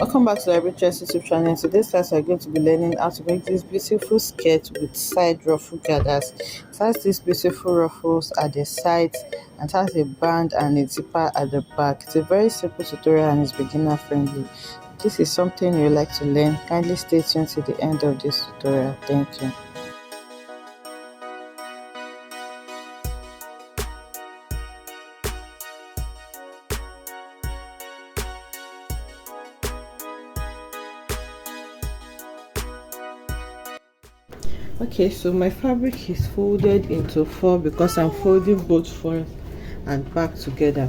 Welcome back to the RUFFLES YouTube channel. In today's class, we're going to be learning how to make this beautiful skirt with side ruffle gathers. It has these beautiful ruffles at the sides and it has a band and a zipper at the back. It's a very simple tutorial and it's beginner friendly. If this is something you like to learn, kindly stay tuned to the end of this tutorial. Thank you. Okay, so my fabric is folded into four because I'm folding both front and back together,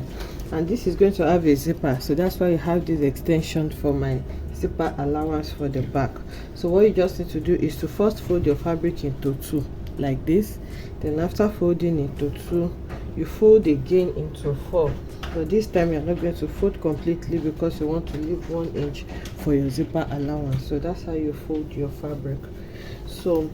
and this is going to have a zipper, so that's why you have this extension for my zipper allowance for the back. So what you just need to do is to first fold your fabric into two like this, then after folding into two you fold again into four. So this time you're not going to fold completely because you want to leave 1 inch for your zipper allowance. So that's how you fold your fabric. So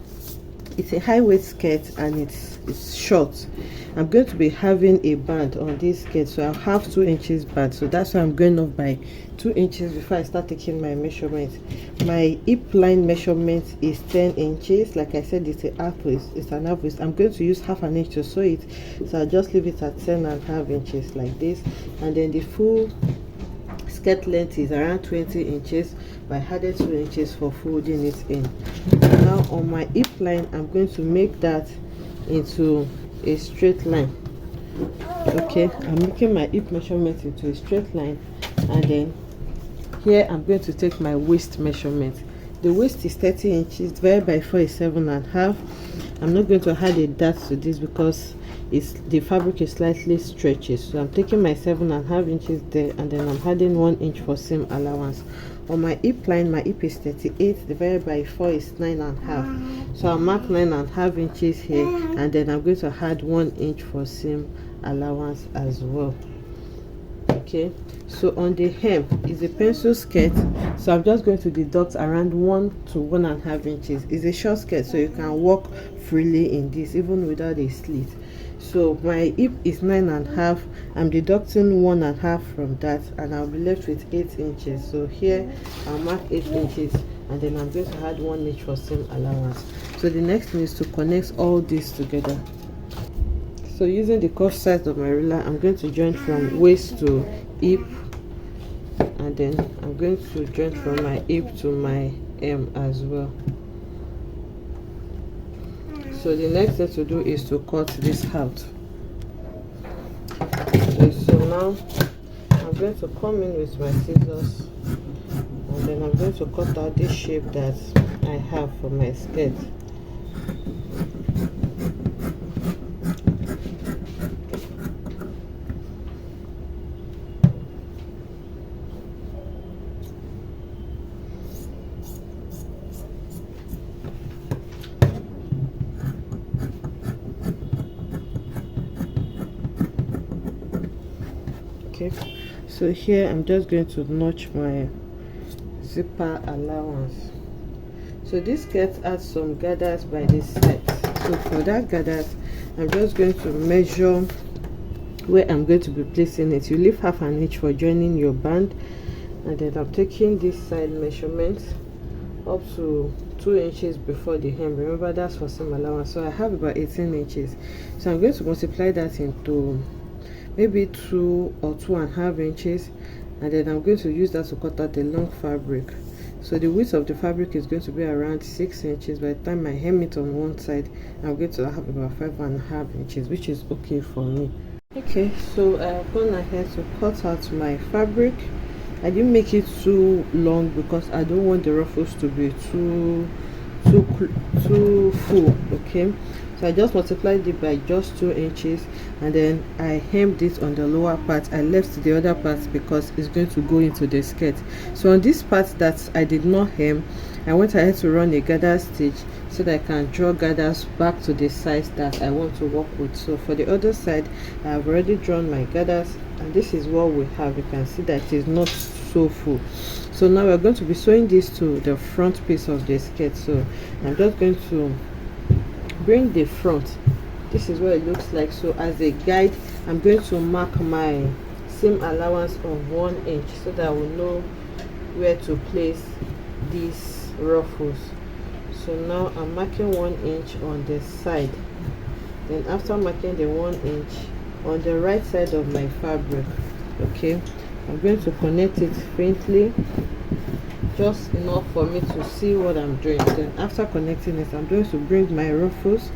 it's a high waist skirt and it's short. I'm going to be having a band on this skirt, so I'll have 2 inches band, so that's why I'm going off by 2 inches before I start taking my measurement. My hip line measurement is 10 inches. Like I said, it's an half waist. I'm going to use half an inch to sew it, so I'll just leave it at 10.5 inches like this, and then the full skirt length is around 20 inches, but I added 2 inches for folding it in. Now on my hip line, I'm going to make that into a straight line. Okay, I'm making my hip measurement into a straight line, and then here I'm going to take my waist measurement. The waist is 30 inches, divided by 4 is 7.5. I'm not going to add a dart to this because the fabric is slightly stretchy, so I'm taking my 7.5 inches there, and then I'm adding 1 inch for seam allowance. On my hip line, my hip is 38, divided by 4 is 9.5. So I'll mark 9.5 inches here, and then I'm going to add 1 inch for seam allowance as well. Okay, so on the hem is a pencil skirt, so I'm just going to deduct around 1 to 1.5 inches. It's a short skirt, so you can walk freely in this even without a slit. So my hip is 9.5. I'm deducting 1.5 from that, and I'll be left with 8 inches. So here I'll mark 8 inches, and then I'm going to add 1 inch for seam allowance. So the next thing is to connect all this together. So using the cuff size of my ruler, I'm going to join from waist to hip, and then I'm going to join from my hip to my hem as well. So the next thing to do is to cut this out. Okay, so now I'm going to come in with my scissors, and then I'm going to cut out this shape that I have for my skirt. Okay, so here I'm just going to notch my zipper allowance. So this skirt adds some gathers by this side, so for that gathers I'm just going to measure where I'm going to be placing it. You leave half an inch for joining your band, and then I'm taking this side measurement up to 2 inches before the hem. Remember, that's for seam allowance, so I have about 18 inches. So I'm going to multiply that into maybe 2 or 2.5 inches, and then I'm going to use that to cut out the long fabric. So the width of the fabric is going to be around 6 inches. By the time I hem it on one side, I'm going to have about 5.5 inches, which is okay for me. Okay, so I've gone ahead to cut out my fabric. I didn't make it too long because I don't want the ruffles to be too full. Okay, so I just multiplied it by just 2 inches, and then I hemmed it on the lower part. I left the other part because it's going to go into the skirt. So on this part that I did not hem, I went ahead to run a gather stitch so that I can draw gathers back to the size that I want to work with. So for the other side, I have already drawn my gathers, and this is what we have. You can see that it is not so full. So now we're going to be sewing this to the front piece of the skirt. So I'm just going to bring the front. This is what it looks like. So as a guide, I'm going to mark my seam allowance of 1 inch so that I will know where to place these ruffles. So now I'm marking 1 inch on the side. Then after marking the 1 inch on the right side of my fabric, okay, I'm going to connect it faintly, just enough for me to see what I'm doing. Then after connecting it, I'm going to bring my ruffles.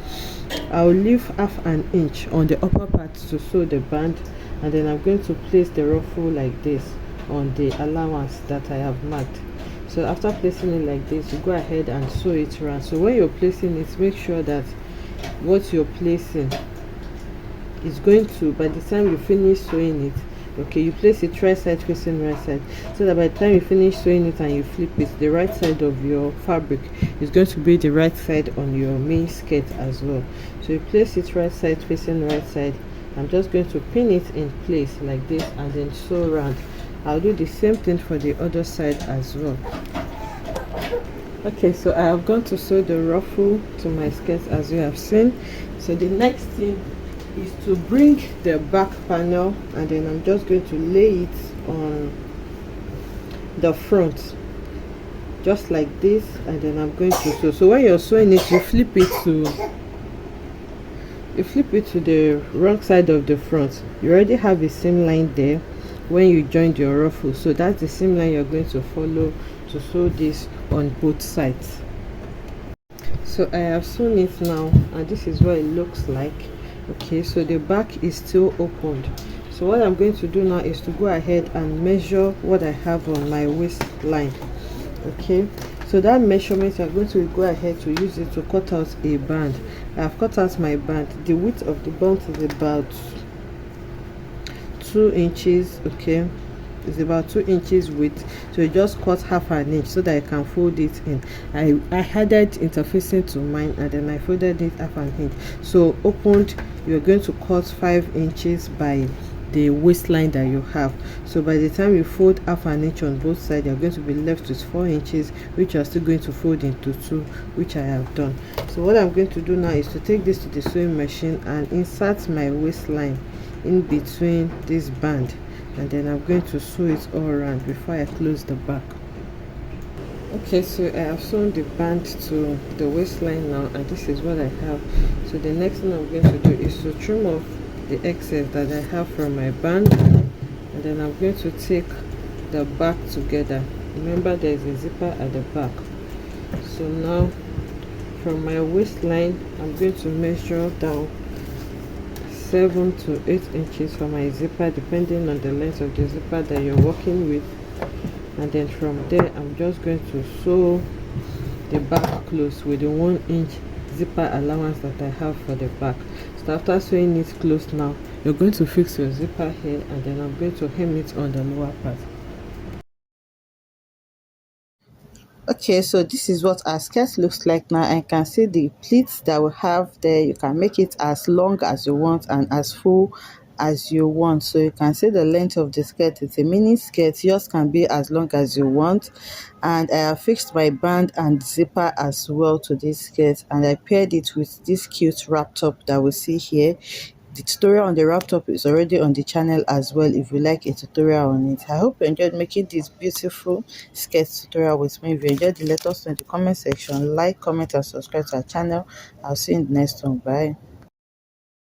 I'll leave half an inch on the upper part to sew the band, and then I'm going to place the ruffle like this on the allowance that I have marked. So after placing it like this, you go ahead and sew it around. So when you're placing it, make sure that what you're placing is going to, by the time you finish sewing it, okay, you place it right side facing right side, so that by the time you finish sewing it and you flip it, the right side of your fabric is going to be the right side on your main skirt as well. So you place it right side facing right side. I'm just going to pin it in place like this and then sew around. I'll do the same thing for the other side as well. Okay, so I have gone to sew the ruffle to my skirt as you have seen. So the next thing is to bring the back panel, and then I'm just going to lay it on the front just like this, and then I'm going to sew. So when you're sewing it, you flip it to the wrong side of the front. You already have a seam line there when you joined your ruffle, so that's the seam line you're going to follow to sew this on both sides. So I have sewn it now, and this is what it looks like. Okay, so the back is still opened. So what I'm going to do now is to go ahead and measure what I have on my waistline. Okay, so that measurement, I'm going to go ahead to use it to cut out a band. I have cut out my band. The width of the band is about 2 inches. Okay, it's about 2 inches width, so you just cut half an inch so that I can fold it in. I added interfacing to mine, and then I folded it half an inch. So opened, you're going to cut 5 inches by the waistline that you have. So by the time you fold half an inch on both sides, you're going to be left with 4 inches, which you're still going to fold into 2, which I have done. So what I'm going to do now is to take this to the sewing machine and insert my waistline in between this band, and then I'm going to sew it all around before I close the back. Okay, so I have sewn the band to the waistline now, and this is what I have. So the next thing I'm going to do is to trim off the excess that I have from my band, and then I'm going to take the back together. Remember, there is a zipper at the back. So now from my waistline, I'm going to measure down 7 to 8 inches for my zipper, depending on the length of the zipper that you're working with. And then from there, I'm just going to sew the back close with the 1 inch zipper allowance that I have for the back. So after sewing it close now, you're going to fix your zipper here, and then I'm going to hem it on the lower part. Okay, so this is what our skirt looks like now. I can see the pleats that we have there. You can make it as long as you want and as full as you want. So you can see the length of the skirt. It's a mini skirt. Yours can be as long as you want. And I have fixed my band and zipper as well to this skirt, and I paired it with this cute wrap top that we see here. The tutorial on the wrap top is already on the channel as well if you like a tutorial on it. I hope you enjoyed making this beautiful skirt tutorial with me. If you enjoyed, let us know in the comment section. Like, comment and subscribe to our channel. I'll see you in the next one. Bye.